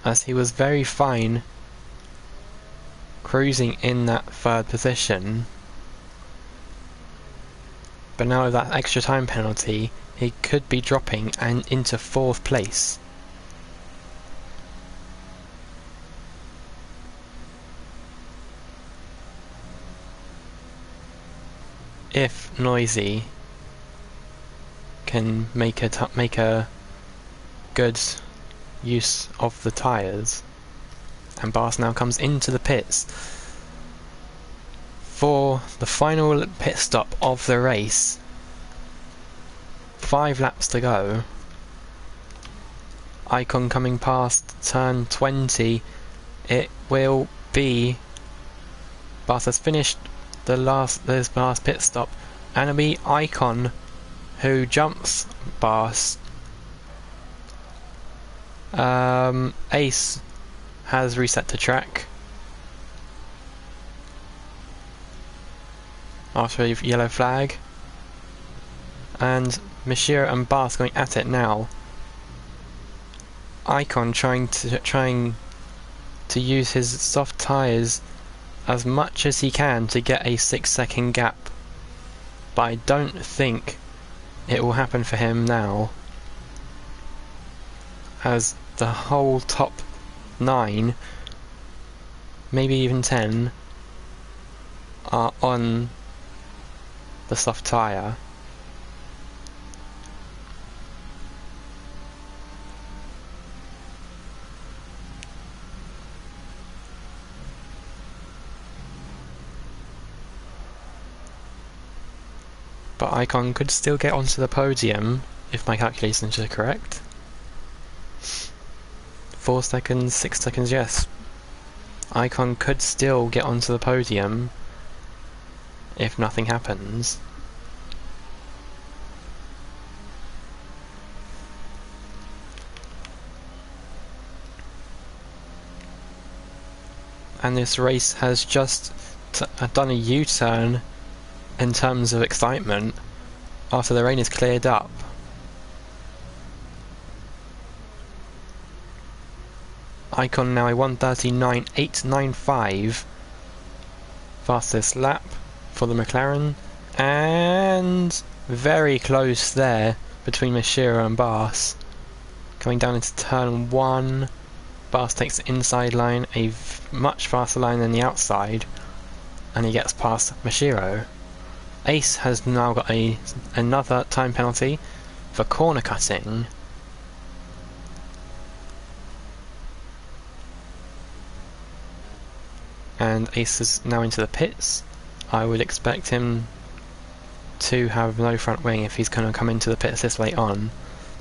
as he was very fine cruising in that third position. But now with that extra time penalty, he could be dropping and into 4th place. If Noisy can make a good use of the tyres. And Bas now comes into the pits for the final pit stop of the race. 5 laps to go. Icon coming past turn 20. It will be Bas has finished this last pit stop, and it'll be Icon who jumps Bas. Ace has reset to track after a yellow flag, and Mashiro and Bas going at it now. Icon trying to use his soft tyres as much as he can to get a 6-second gap, but I don't think it will happen for him now, as the whole top 9, maybe even 10, are on the soft tyre. But Icon could still get onto the podium, if my calculations are correct. 4 seconds, 6 seconds, yes. Icon could still get onto the podium if nothing happens. And this race has just done a U-turn in terms of excitement after the rain is cleared up. Icon now a 1:39.895, fastest lap for the McLaren, and very close there between Mashiro and Bas. Coming down into turn 1, Bas takes the inside line, a much faster line than the outside, and he gets past Mashiro. Ace has now got another time penalty for corner cutting. And Ace is now into the pits. I would expect him to have no front wing if he's going to come into the pits this late on.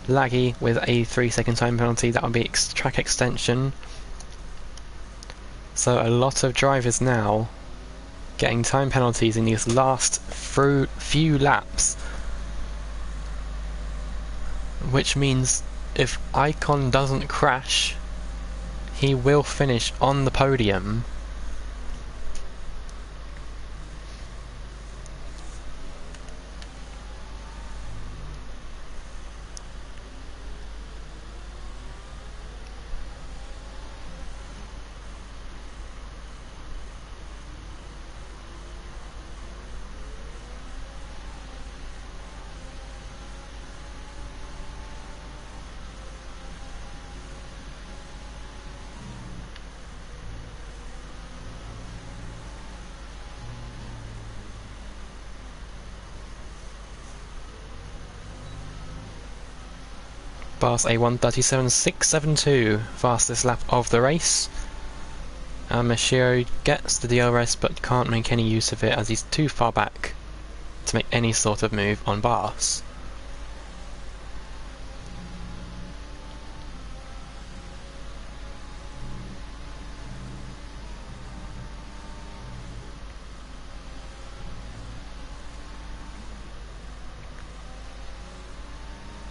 Laggy with a 3-second time penalty, that would be track extension. So a lot of drivers now getting time penalties in these last few laps. Which means if Icon doesn't crash, he will finish on the podium. Bas a 1:37.672, fastest lap of the race. Mashiro gets the DRS but can't make any use of it as he's too far back to make any sort of move on Bas.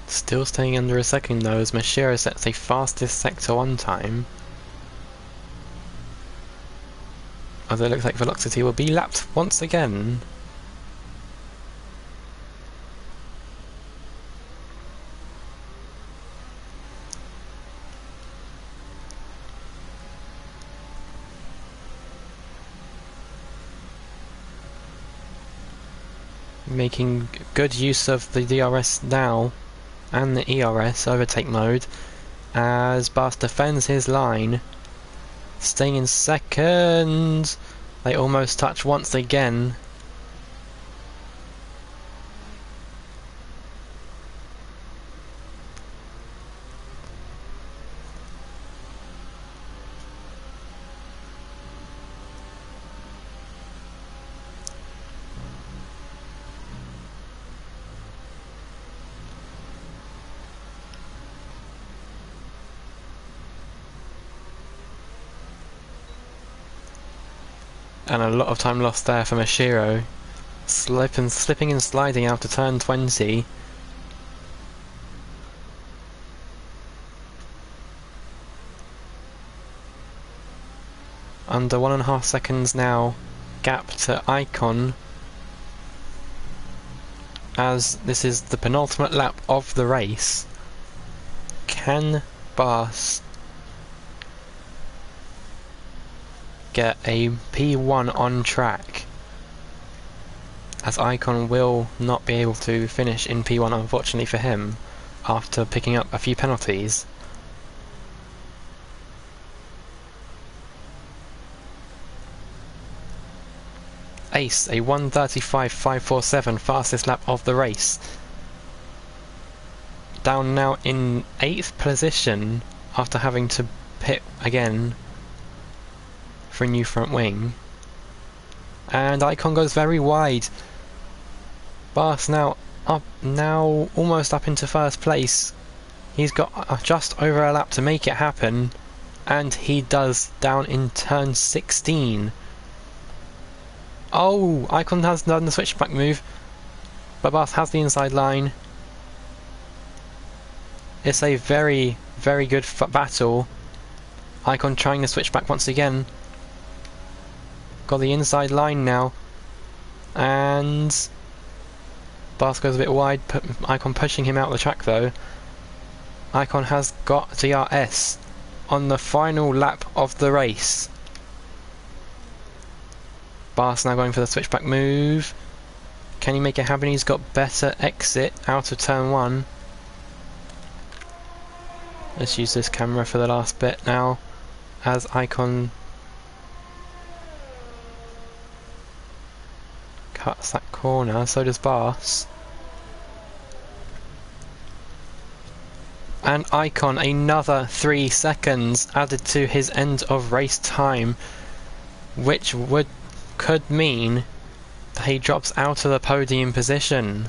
Still staying under a second though as Mashiro sets a fastest Sector 1 time. Although it looks like Velocity will be lapped once again. Making good use of the DRS now and the ERS overtake mode as Bas defends his line, staying in second. They almost touch once again. And a lot of time lost there for Mashiro. Slipping and sliding out to turn 20. Under 1.5 seconds now, gap to Icon, as this is the penultimate lap of the race. Can Bas get a P1 on track, as Icon will not be able to finish in P1 unfortunately for him after picking up a few penalties. Ace a 1:35.547, fastest lap of the race, down now in 8th position after having to pit again for a new front wing. And Icon goes very wide. Bas now almost up into first place. He's got just over a lap to make it happen, and he does down in turn 16. Oh, Icon has done the switchback move, but Bas has the inside line. It's a very, very good battle. Icon trying to switch back once again. Got the inside line now, and Bas goes a bit wide, Icon pushing him out of the track though. Icon has got DRS on the final lap of the race. Bas now going for the switchback move. Can he make it happen? He's got better exit out of turn 1. Let's use this camera for the last bit now, as Icon cuts that corner, so does Bas. And Icon, another 3 seconds added to his end of race time, which could mean that he drops out of the podium position.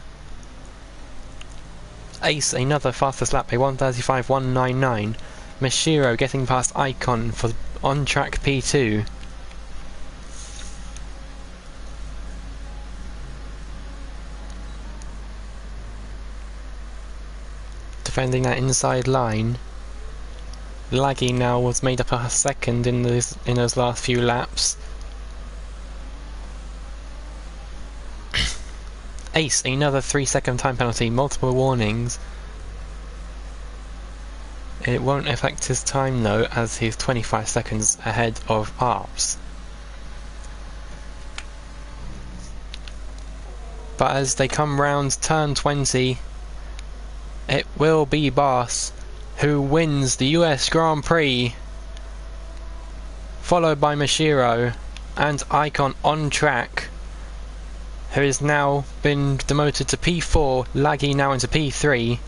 Ace, another fastest lap, a 1:35.199. Mashiro getting past Icon for on-track P2. Defending that inside line. Laggy now was made up a second in those last few laps. Ace, another 3-second time penalty, multiple warnings. It won't affect his time though, as he's 25 seconds ahead of Arps. But as they come round turn 20, it will be Bas who wins the US Grand Prix, followed by Mashiro and Icon on track, who has now been demoted to P4, Laggy now into P3.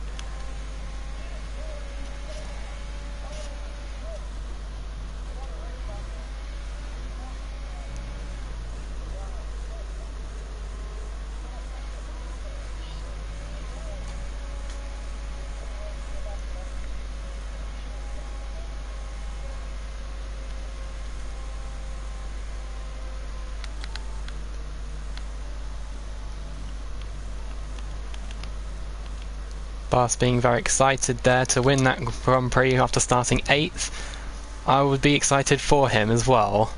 Bas being very excited there to win that Grand Prix after starting 8th. I would be excited for him as well.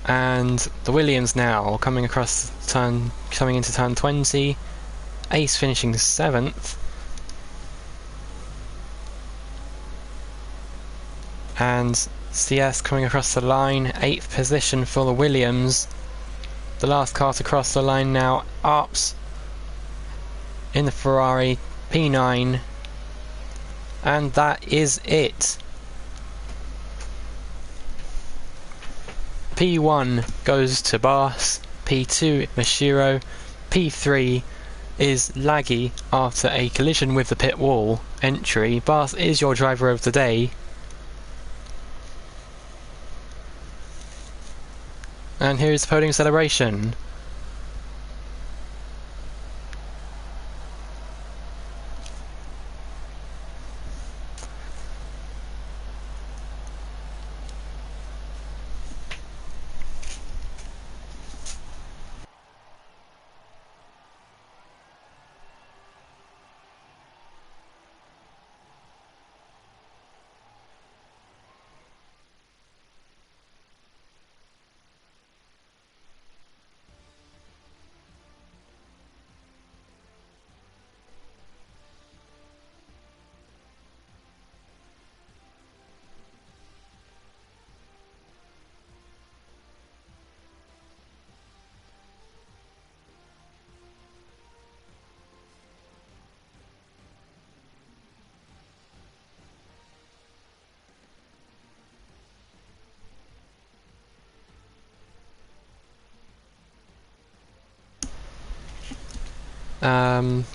And the Williams now coming into turn 20. Ace finishing 7th. And CS coming across the line, 8th position for the Williams. The last car to cross the line now, Arps in the Ferrari, P9, and that is it. P1 goes to Bas, P2 Mashiro, P3 is Laggy after a collision with the pit wall entry. Bas is your driver of the day. And here is the podium celebration.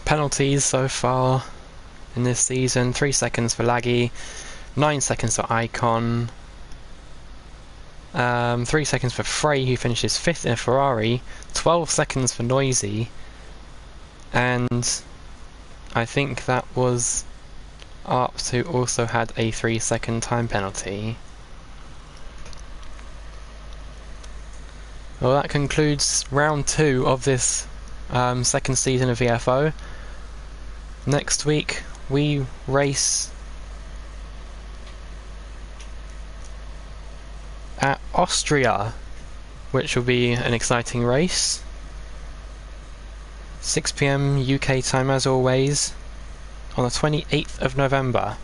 Penalties so far in this season: 3 seconds for Laggy, 9 seconds for Icon, 3 seconds for Frey, who finishes 5th in a Ferrari, 12 seconds for Noisy, and I think that was Arps who also had a 3-second time penalty. Well, that concludes round 2 of this second season of VFO. Next week we race at Austria, which will be an exciting race. 6 PM UK time as always, on the 28th of November.